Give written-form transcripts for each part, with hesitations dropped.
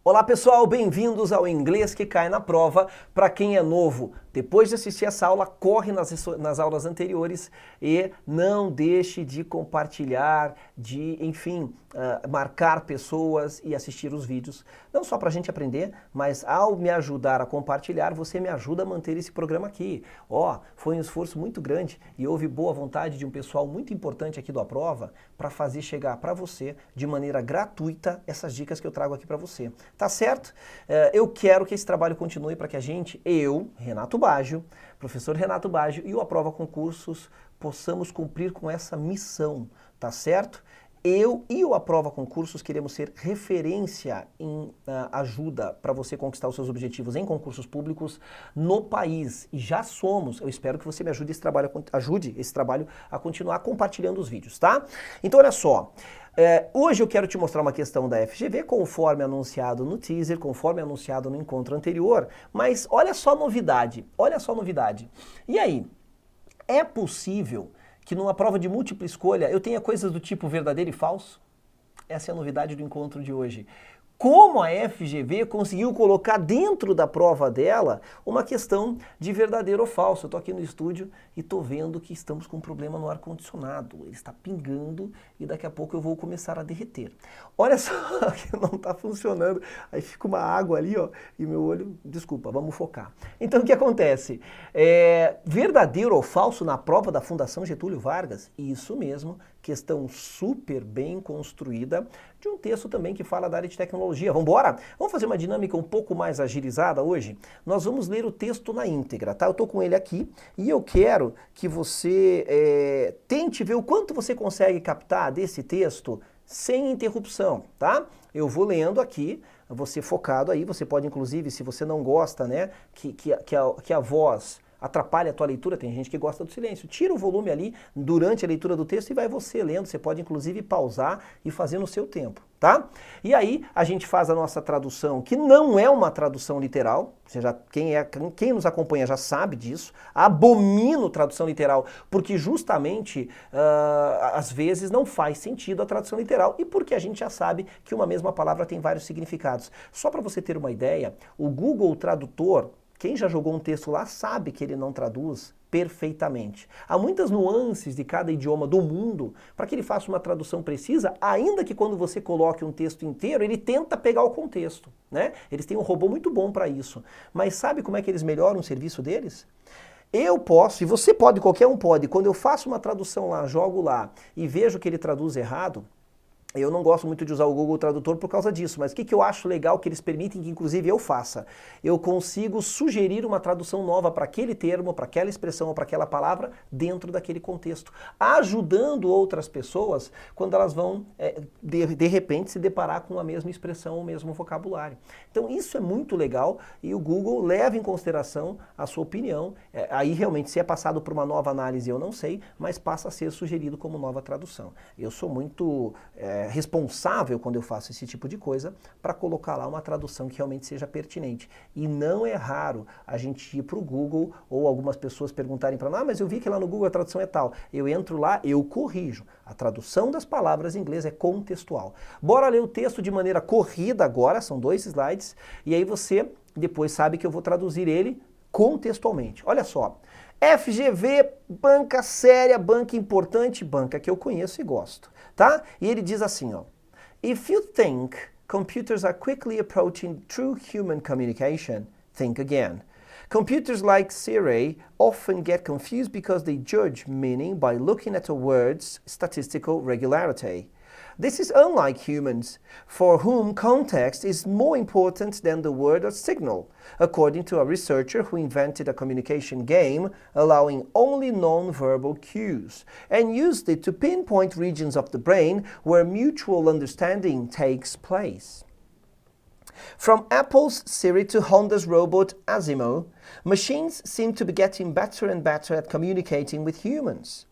Olá pessoal, bem-vindos ao Inglês que Cai na Prova. Para quem é novo, depois de assistir essa aula, corre nas aulas anteriores e não deixe de compartilhar, marcar pessoas e assistir os vídeos. Não só para a gente aprender, mas ao me ajudar a compartilhar, você me ajuda a manter esse programa aqui. Foi um esforço muito grande e houve boa vontade de um pessoal muito importante aqui do A Prova para fazer chegar para você de maneira gratuita essas dicas que eu trago aqui para você. Tá certo? Eu quero que esse trabalho continue para que a gente, Renato Baggio, professor Renato Baggio e o A Prova Concursos possamos cumprir com essa missão, tá certo? Eu e o A Prova Concursos queremos ser referência em ajuda para você conquistar os seus objetivos em concursos públicos no país. E já somos. Eu espero que você me ajude esse trabalho a continuar compartilhando os vídeos, tá? Então, olha só. Hoje eu quero te mostrar uma questão da FGV, conforme anunciado no teaser, conforme anunciado no encontro anterior, mas olha só a novidade, E aí, é possível que numa prova de múltipla escolha eu tenha coisas do tipo verdadeiro e falso? Essa é a novidade do encontro de hoje. Como a FGV conseguiu colocar dentro da prova dela uma questão de verdadeiro ou falso. Eu estou aqui no estúdio e estou vendo que estamos com um problema no ar-condicionado. Ele está pingando e daqui a pouco eu vou começar a derreter. Olha só que não está funcionando. Aí fica uma água ali, ó, e meu olho... Desculpa, vamos focar. Então o que acontece? Verdadeiro ou falso na prova da Fundação Getúlio Vargas? Isso mesmo, questão super bem construída de um texto também que fala da área de tecnologia. Vamos embora? Vamos fazer uma dinâmica um pouco mais agilizada hoje? Nós vamos ler o texto na íntegra, tá? Eu estou com ele aqui e eu quero que você tente ver o quanto você consegue captar desse texto sem interrupção, tá? Eu vou lendo aqui, você focado aí, você pode inclusive, se você não gosta, né, que a voz atrapalha a tua leitura, tem gente que gosta do silêncio. Tira o volume ali durante a leitura do texto e vai você lendo. Você pode inclusive pausar e fazer no seu tempo, tá? E aí a gente faz a nossa tradução, que não é uma tradução literal. Quem nos acompanha já sabe disso. Abomino tradução literal, porque justamente às vezes não faz sentido a tradução literal e porque a gente já sabe que uma mesma palavra tem vários significados. Só para você ter uma ideia, o Google Tradutor, quem já jogou um texto lá sabe que ele não traduz perfeitamente. Há muitas nuances de cada idioma do mundo para que ele faça uma tradução precisa, ainda que quando você coloque um texto inteiro, ele tenta pegar o contexto, né? Eles têm um robô muito bom para isso. Mas sabe como é que eles melhoram o serviço deles? Eu posso, e você pode, qualquer um pode, quando eu faço uma tradução lá, jogo lá e vejo que ele traduz errado, eu não gosto muito de usar o Google Tradutor por causa disso, mas o que eu acho legal que eles permitem que inclusive eu faça? Eu consigo sugerir uma tradução nova para aquele termo, para aquela expressão ou para aquela palavra dentro daquele contexto, ajudando outras pessoas quando elas vão, de repente, se deparar com a mesma expressão ou o mesmo vocabulário. Então isso é muito legal e o Google leva em consideração a sua opinião. Aí realmente se é passado por uma nova análise eu não sei, mas passa a ser sugerido como nova tradução. Eu sou muito... responsável quando eu faço esse tipo de coisa para colocar lá uma tradução que realmente seja pertinente. E não é raro a gente ir para o Google ou algumas pessoas perguntarem para nós, mas eu vi que lá no Google a tradução é tal. Eu entro lá, eu corrijo. A tradução das palavras em inglês é contextual. Bora ler o texto de maneira corrida agora, são 2 slides, e aí você depois sabe que eu vou traduzir ele contextualmente. Olha só. FGV, banca séria, banca importante, banca que eu conheço e gosto, tá? E ele diz assim, ó: If you think computers are quickly approaching true human communication, think again. Computers like Siri often get confused because they judge meaning by looking at a word's statistical regularity. This is unlike humans, for whom context is more important than the word or signal, according to a researcher who invented a communication game allowing only non-verbal cues, and used it to pinpoint regions of the brain where mutual understanding takes place. From Apple's Siri to Honda's robot Asimo, machines seem to be getting better and better at communicating with humans.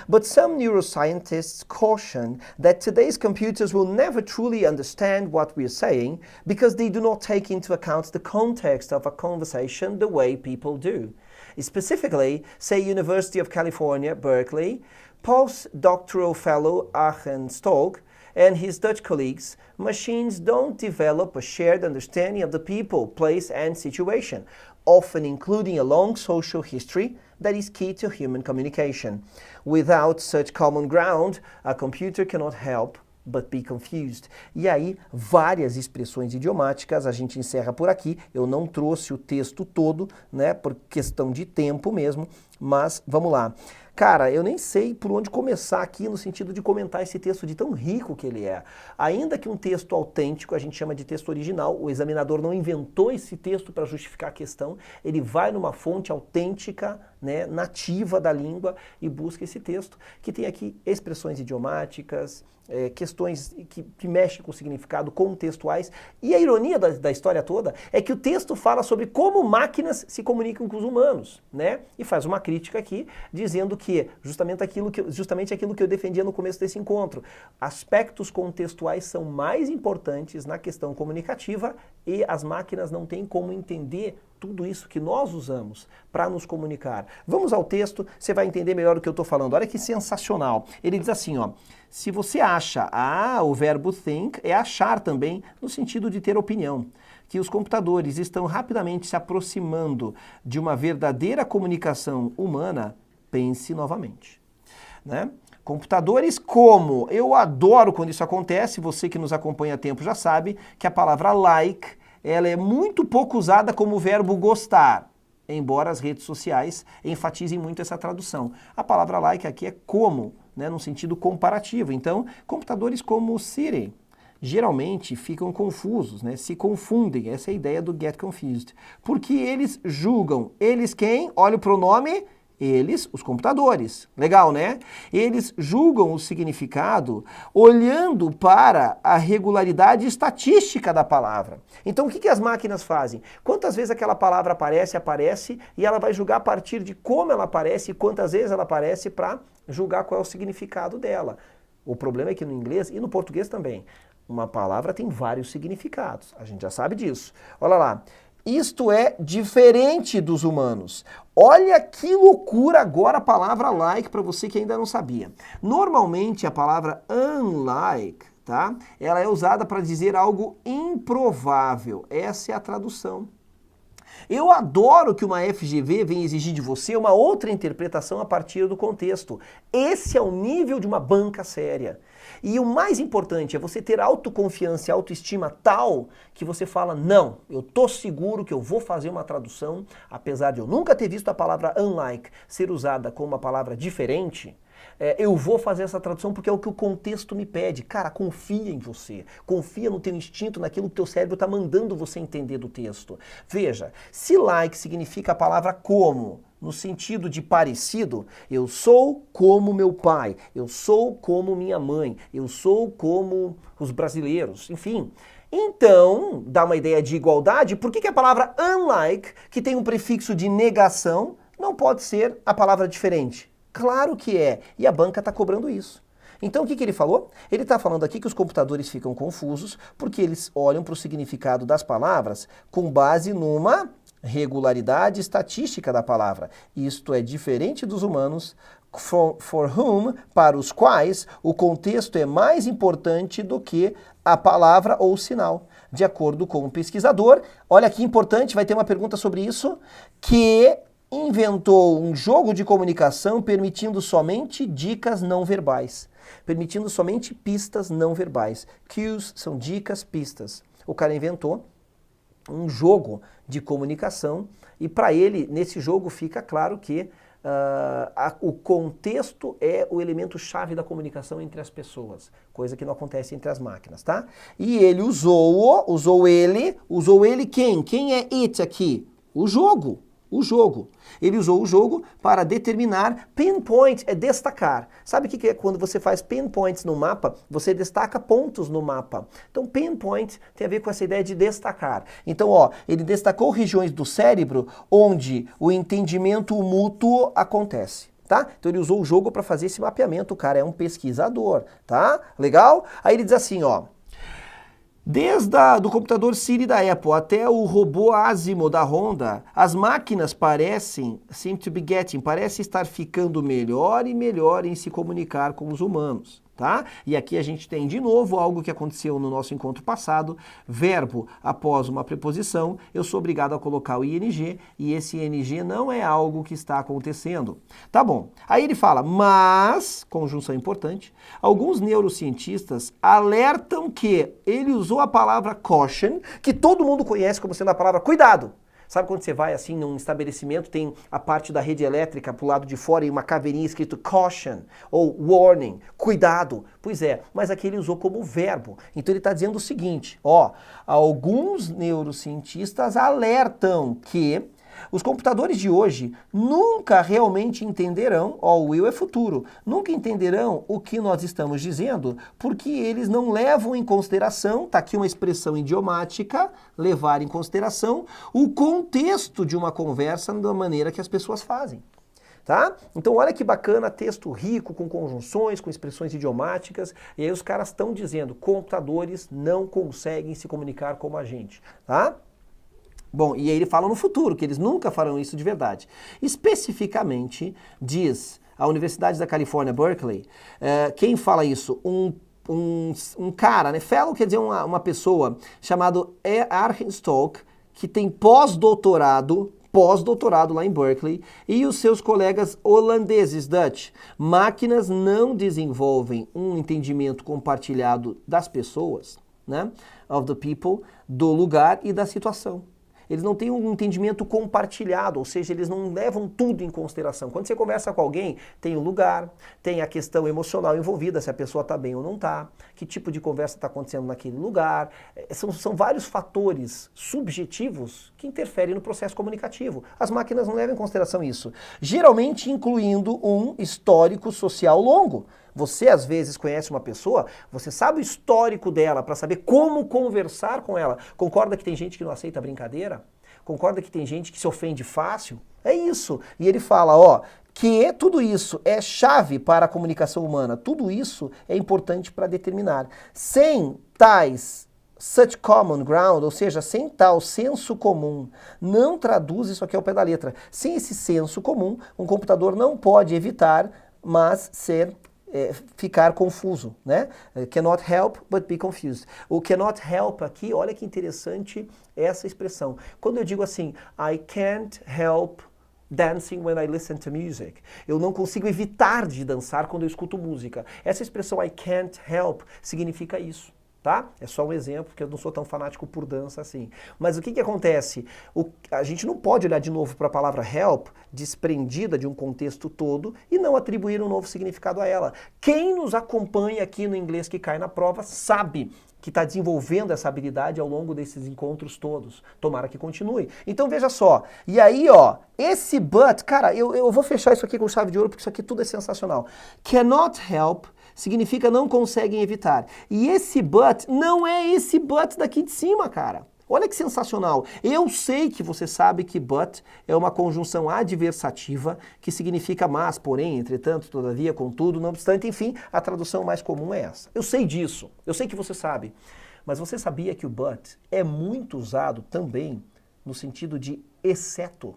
But some neuroscientists caution that today's computers will never truly understand what we are saying because they do not take into account the context of a conversation the way people do. Specifically, say University of California, Berkeley, postdoctoral fellow Aachen Stolk and his Dutch colleagues, machines don't develop a shared understanding of the people, place, and situation, often including a long social history that is key to human communication. Without such common ground, a computer cannot help but be confused. E aí, várias expressões idiomáticas, a gente encerra por aqui. Eu não trouxe o texto todo, né, por questão de tempo mesmo, mas vamos lá. Cara, eu nem sei por onde começar aqui no sentido de comentar esse texto de tão rico que ele é. Ainda que um texto autêntico, a gente chama de texto original, o examinador não inventou esse texto para justificar a questão, ele vai numa fonte autêntica, né, nativa da língua e busca esse texto, que tem aqui expressões idiomáticas, questões que mexem com o significado, contextuais. E a ironia da história toda é que o texto fala sobre como máquinas se comunicam com os humanos, né? E faz uma crítica aqui, dizendo que justamente aquilo que eu defendia no começo desse encontro. Aspectos contextuais são mais importantes na questão comunicativa e as máquinas não têm como entender tudo isso que nós usamos para nos comunicar. Vamos ao texto, você vai entender melhor o que eu estou falando. Olha que sensacional. Ele diz assim, ó, se você acha, o verbo think é achar também, no sentido de ter opinião, que os computadores estão rapidamente se aproximando de uma verdadeira comunicação humana, pense novamente, né? Computadores como, eu adoro quando isso acontece, você que nos acompanha há tempo já sabe que a palavra like, ela é muito pouco usada como verbo gostar, embora as redes sociais enfatizem muito essa tradução. A palavra like aqui é como, né, no sentido comparativo. Então, computadores como o Siri geralmente ficam confusos, né, se confundem, essa é a ideia do get confused, porque eles julgam, eles quem? Olha o pronome, eles, os computadores. Legal, né? Eles julgam o significado olhando para a regularidade estatística da palavra. Então, o que as máquinas fazem? Quantas vezes aquela palavra aparece, e ela vai julgar a partir de como ela aparece e quantas vezes ela aparece para julgar qual é o significado dela. O problema é que no inglês e no português também, uma palavra tem vários significados. A gente já sabe disso. Olha lá. Isto é diferente dos humanos. Olha que loucura agora a palavra like para você que ainda não sabia. Normalmente a palavra unlike, tá? Ela é usada para dizer algo improvável. Essa é a tradução. Eu adoro que uma FGV venha exigir de você uma outra interpretação a partir do contexto. Esse é o nível de uma banca séria. E o mais importante é você ter autoconfiança e autoestima tal que você fala, não, eu tô seguro que eu vou fazer uma tradução, apesar de eu nunca ter visto a palavra unlike ser usada como uma palavra diferente, eu vou fazer essa tradução porque é o que o contexto me pede. Cara, confia em você. Confia no teu instinto, naquilo que o teu cérebro está mandando você entender do texto. Veja, se like significa a palavra como, no sentido de parecido, eu sou como meu pai, eu sou como minha mãe, eu sou como os brasileiros, enfim. Então, dá uma ideia de igualdade, por que a palavra unlike, que tem um prefixo de negação, não pode ser a palavra diferente? Claro que é, e a banca está cobrando isso. Então o que ele falou? Ele está falando aqui que os computadores ficam confusos porque eles olham para o significado das palavras com base numa regularidade estatística da palavra. Isto é diferente dos humanos, for whom, para os quais, o contexto é mais importante do que a palavra ou o sinal. De acordo com o pesquisador, olha que importante, vai ter uma pergunta sobre isso, que inventou um jogo de comunicação permitindo somente dicas não verbais, permitindo somente pistas não verbais. Cues são dicas, pistas. O cara inventou um jogo de comunicação e para ele, nesse jogo, fica claro que o contexto é o elemento-chave da comunicação entre as pessoas, coisa que não acontece entre as máquinas, tá? E ele usou ele quem? Quem é it aqui? O jogo. O jogo. Ele usou o jogo para determinar, pinpoint é destacar. Sabe o que é quando você faz pinpoints no mapa? Você destaca pontos no mapa. Então pinpoint tem a ver com essa ideia de destacar. Então, ó, ele destacou regiões do cérebro onde o entendimento mútuo acontece. Tá? Então ele usou o jogo para fazer esse mapeamento. O cara é um pesquisador, tá? Legal? Aí ele diz assim, ó. Desde do computador Siri da Apple até o robô Asimo da Honda, as máquinas parecem estar ficando melhor e melhor em se comunicar com os humanos. Tá? E aqui a gente tem de novo algo que aconteceu no nosso encontro passado, verbo após uma preposição, eu sou obrigado a colocar o ing e esse ing não é algo que está acontecendo. Tá bom, aí ele fala, mas, conjunção importante, alguns neurocientistas alertam que ele usou a palavra caution, que todo mundo conhece como sendo a palavra cuidado. Sabe quando você vai assim num estabelecimento, tem a parte da rede elétrica pro lado de fora e uma caveirinha escrito caution ou warning, cuidado. Pois é, mas aqui ele usou como verbo. Então ele está dizendo o seguinte, ó, alguns neurocientistas alertam que os computadores de hoje nunca realmente entenderão, ó, o will é futuro, nunca entenderão o que nós estamos dizendo, porque eles não levam em consideração, tá aqui uma expressão idiomática, levar em consideração o contexto de uma conversa da maneira que as pessoas fazem. Tá? Então olha que bacana, texto rico, com conjunções, com expressões idiomáticas, e aí os caras estão dizendo, computadores não conseguem se comunicar como a gente, tá? Bom, e aí ele fala no futuro, que eles nunca farão isso de verdade. Especificamente, diz a Universidade da Califórnia, Berkeley, quem fala isso? Um cara, né? Fellow quer dizer uma pessoa chamado Arjen Stolk, que tem pós-doutorado lá em Berkeley, e os seus colegas holandeses, Dutch. Máquinas não desenvolvem um entendimento compartilhado das pessoas, né? Of the people, do lugar e da situação. Eles não têm um entendimento compartilhado, ou seja, eles não levam tudo em consideração. Quando você conversa com alguém, tem o lugar, tem a questão emocional envolvida, se a pessoa está bem ou não está, que tipo de conversa está acontecendo naquele lugar. São vários fatores subjetivos que interferem no processo comunicativo. As máquinas não levam em consideração isso, geralmente incluindo um histórico social longo. Você, às vezes, conhece uma pessoa, você sabe o histórico dela para saber como conversar com ela. Concorda que tem gente que não aceita brincadeira? Concorda que tem gente que se ofende fácil? É isso. E ele fala, ó, que tudo isso é chave para a comunicação humana. Tudo isso é importante para determinar. Sem tais such common ground, ou seja, sem tal senso comum, não traduz isso aqui ao pé da letra. Sem esse senso comum, um computador não pode evitar, mas ficar confuso, né? Cannot help but be confused. O cannot help aqui, olha que interessante essa expressão. Quando eu digo assim, I can't help dancing when I listen to music. Eu não consigo evitar de dançar quando eu escuto música. Essa expressão I can't help significa isso. Tá? É só um exemplo, porque eu não sou tão fanático por dança assim. Mas o que acontece? A gente não pode olhar de novo para a palavra help, desprendida de um contexto todo, e não atribuir um novo significado a ela. Quem nos acompanha aqui no Inglês que Cai na Prova sabe que está desenvolvendo essa habilidade ao longo desses encontros todos. Tomara que continue. Então veja só, e aí ó, esse but, cara, eu vou fechar isso aqui com chave de ouro, porque isso aqui tudo é sensacional. Cannot help significa não conseguem evitar. E esse but não é esse but daqui de cima, cara. Olha que sensacional. Eu sei que você sabe que but é uma conjunção adversativa que significa mas, porém, entretanto, todavia, contudo, não obstante, enfim, a tradução mais comum é essa. Eu sei disso. Eu sei que você sabe. Mas você sabia que o but é muito usado também no sentido de exceto.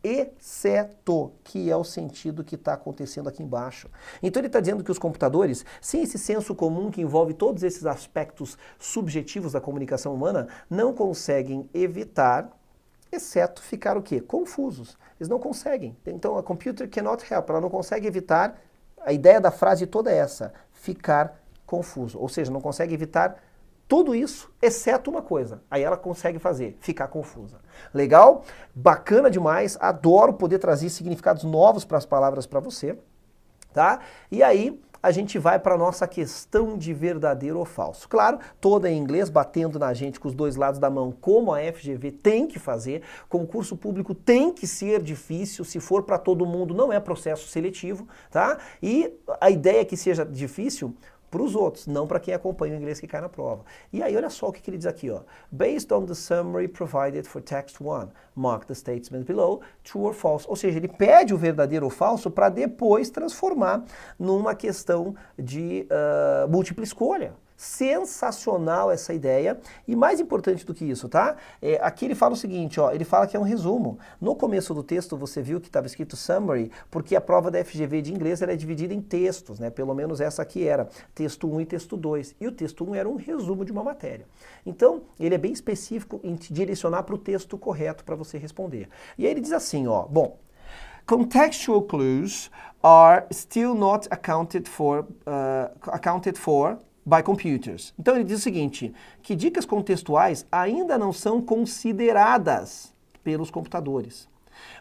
Exceto, que é o sentido que está acontecendo aqui embaixo. Então ele está dizendo que os computadores, sem esse senso comum que envolve todos esses aspectos subjetivos da comunicação humana, não conseguem evitar, exceto ficar o quê? Confusos. Eles não conseguem. Então a computer cannot help, ela não consegue evitar, a ideia da frase toda é essa, ficar confuso. Ou seja, não consegue evitar tudo isso, exceto uma coisa. Aí ela consegue fazer, ficar confusa. Legal? Bacana demais. Adoro poder trazer significados novos para as palavras para você. Tá? E aí a gente vai para a nossa questão de verdadeiro ou falso. Claro, toda em inglês, batendo na gente com os dois lados da mão, como a FGV tem que fazer. Concurso público tem que ser difícil. Se for para todo mundo, não é processo seletivo. Tá? E a ideia é que seja difícil para os outros, não para quem acompanha o inglês que cai na prova. E aí olha só o que ele diz aqui, ó. Based on the summary provided for text 1, mark the statement below true or false. Ou seja, ele pede o verdadeiro ou falso para depois transformar numa questão de múltipla escolha. Sensacional essa ideia. E mais importante do que isso, tá? Aqui ele fala o seguinte, ó, ele fala que é um resumo. No começo do texto você viu que estava escrito summary, porque a prova da FGV de inglês ela é dividida em textos, né? Pelo menos essa aqui era texto 1 e texto 2. E o texto 1 era um resumo de uma matéria. Então, ele é bem específico em te direcionar para o texto correto para você responder. E aí ele diz assim, ó, bom, contextual clues are still not accounted for by computers. Então ele diz o seguinte, que dicas contextuais ainda não são consideradas pelos computadores.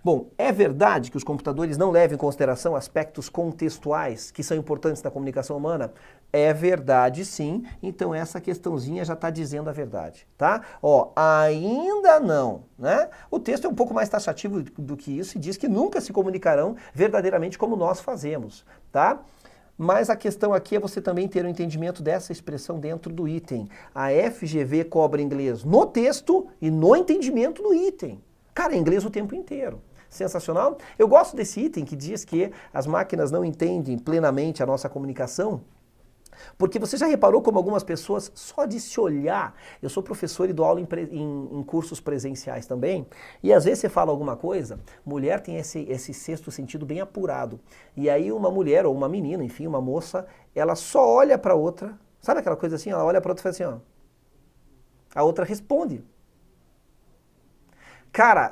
Bom, é verdade que os computadores não levam em consideração aspectos contextuais que são importantes na comunicação humana? É verdade, sim. Então essa questãozinha já está dizendo a verdade, tá? Ó, ainda não, né? O texto é um pouco mais taxativo do que isso e diz que nunca se comunicarão verdadeiramente como nós fazemos, tá? Mas a questão aqui é você também ter um entendimento dessa expressão dentro do item. A FGV cobra inglês no texto e no entendimento do item. Cara, é inglês o tempo inteiro. Sensacional? Eu gosto desse item que diz que as máquinas não entendem plenamente a nossa comunicação, porque você já reparou como algumas pessoas, só de se olhar, eu sou professor e dou aula em cursos presenciais também, e às vezes você fala alguma coisa, mulher tem esse sexto sentido bem apurado, e aí uma mulher ou uma menina, enfim, uma moça, ela só olha para outra, sabe aquela coisa assim, ela olha para outra e faz assim, ó, a outra responde. Cara,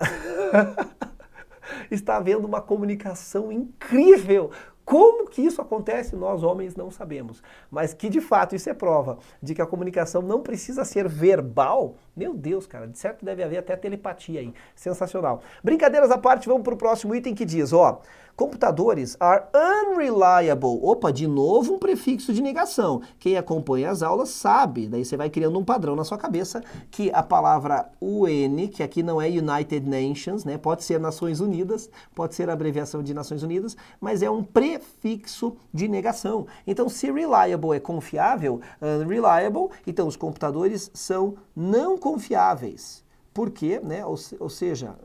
está havendo uma comunicação incrível. Como que isso acontece, nós homens não sabemos. Mas que de fato isso é prova de que a comunicação não precisa ser verbal. Meu Deus, cara, de certo deve haver até telepatia aí. Sensacional. Brincadeiras à parte, vamos para o próximo item que diz, ó, computadores are unreliable. Opa, de novo um prefixo de negação. Quem acompanha as aulas sabe, daí você vai criando um padrão na sua cabeça, que a palavra UN, que aqui não é United Nations, né, pode ser Nações Unidas, pode ser a abreviação de Nações Unidas, mas é um prefixo de negação. Então, se reliable é confiável, unreliable, então os computadores são não confiáveis. Por quê? Né? Ou seja,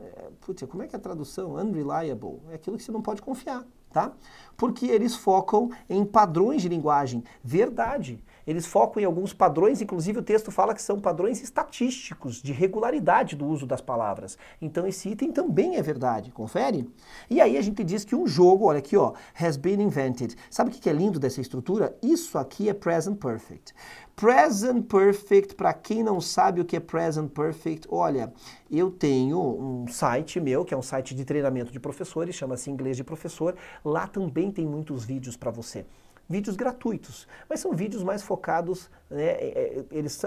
putz, como é que é a tradução? Unreliable. É aquilo que você não pode confiar, tá? Porque eles focam em padrões de linguagem. Verdade. Eles focam em alguns padrões, inclusive o texto fala que são padrões estatísticos, de regularidade do uso das palavras. Então esse item também é verdade, confere? E aí a gente diz que um jogo, olha aqui ó, has been invented. Sabe o que é lindo dessa estrutura? Isso aqui é present perfect. Present perfect, para quem não sabe o que é present perfect, olha, eu tenho um site meu, que é um site de treinamento de professores, chama-se Inglês de Professor, lá também tem muitos vídeos para você. Vídeos gratuitos, mas são vídeos mais focados, né,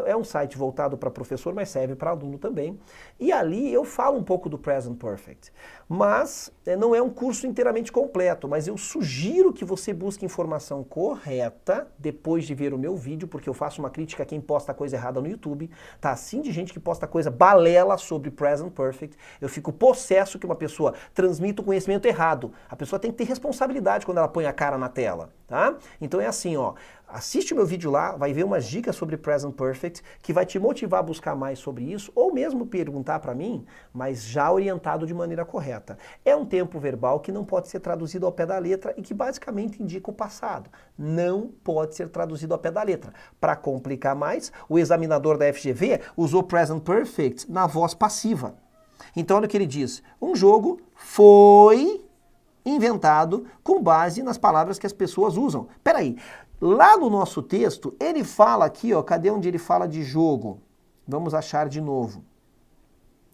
é um site voltado para professor, mas serve para aluno também. E ali eu falo um pouco do Present Perfect, mas não é um curso inteiramente completo, mas eu sugiro que você busque informação correta depois de ver o meu vídeo, porque eu faço uma crítica a quem posta coisa errada no YouTube, tá assim de gente que posta coisa balela sobre Present Perfect, eu fico possesso que uma pessoa transmita o conhecimento errado. A pessoa tem que ter responsabilidade quando ela põe a cara na tela, tá? Então é assim, ó, assiste o meu vídeo lá, vai ver umas dicas sobre Present Perfect que vai te motivar a buscar mais sobre isso, ou mesmo perguntar para mim, mas já orientado de maneira correta. É um tempo verbal que não pode ser traduzido ao pé da letra e que basicamente indica o passado. Não pode ser traduzido ao pé da letra. Para complicar mais, o examinador da FGV usou Present Perfect na voz passiva. Então olha o que ele diz, um jogo foi inventado com base nas palavras que as pessoas usam. Peraí, lá no nosso texto, ele fala aqui, ó, cadê onde ele fala de jogo? Vamos achar de novo.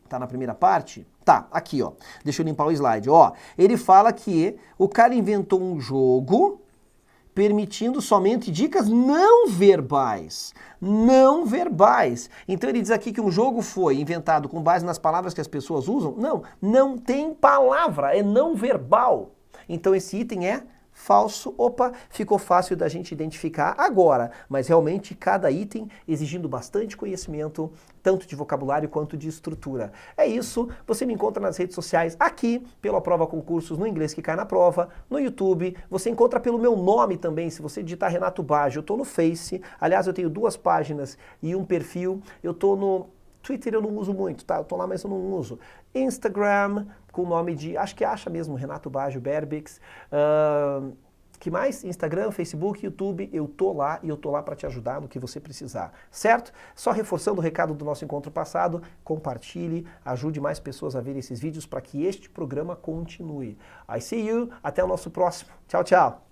Tá na primeira parte? Tá, aqui, ó. Deixa eu limpar o slide, ó. Ele fala que o cara inventou um jogo permitindo somente dicas não verbais. Não verbais. Então ele diz aqui que um jogo foi inventado com base nas palavras que as pessoas usam. Não, não tem palavra, é não verbal. Então esse item é falso. Opa, ficou fácil da gente identificar agora, mas realmente cada item exigindo bastante conhecimento, tanto de vocabulário quanto de estrutura. É isso, você me encontra nas redes sociais aqui, pelo Aprova Concursos no Inglês que Cai na Prova, no YouTube, você encontra pelo meu nome também, se você digitar Renato Baggio, eu tô no Face, aliás eu tenho 2 páginas e um perfil, eu tô no Twitter eu não uso muito, tá? Eu tô lá, mas eu não uso. Instagram, com o nome de, acho que acha mesmo, Renato Baggio Berbix. Que mais? Instagram, Facebook, YouTube, eu tô lá e eu tô lá para te ajudar no que você precisar, certo? Só reforçando o recado do nosso encontro passado, compartilhe, ajude mais pessoas a ver esses vídeos para que este programa continue. I see you, até o nosso próximo. Tchau, tchau!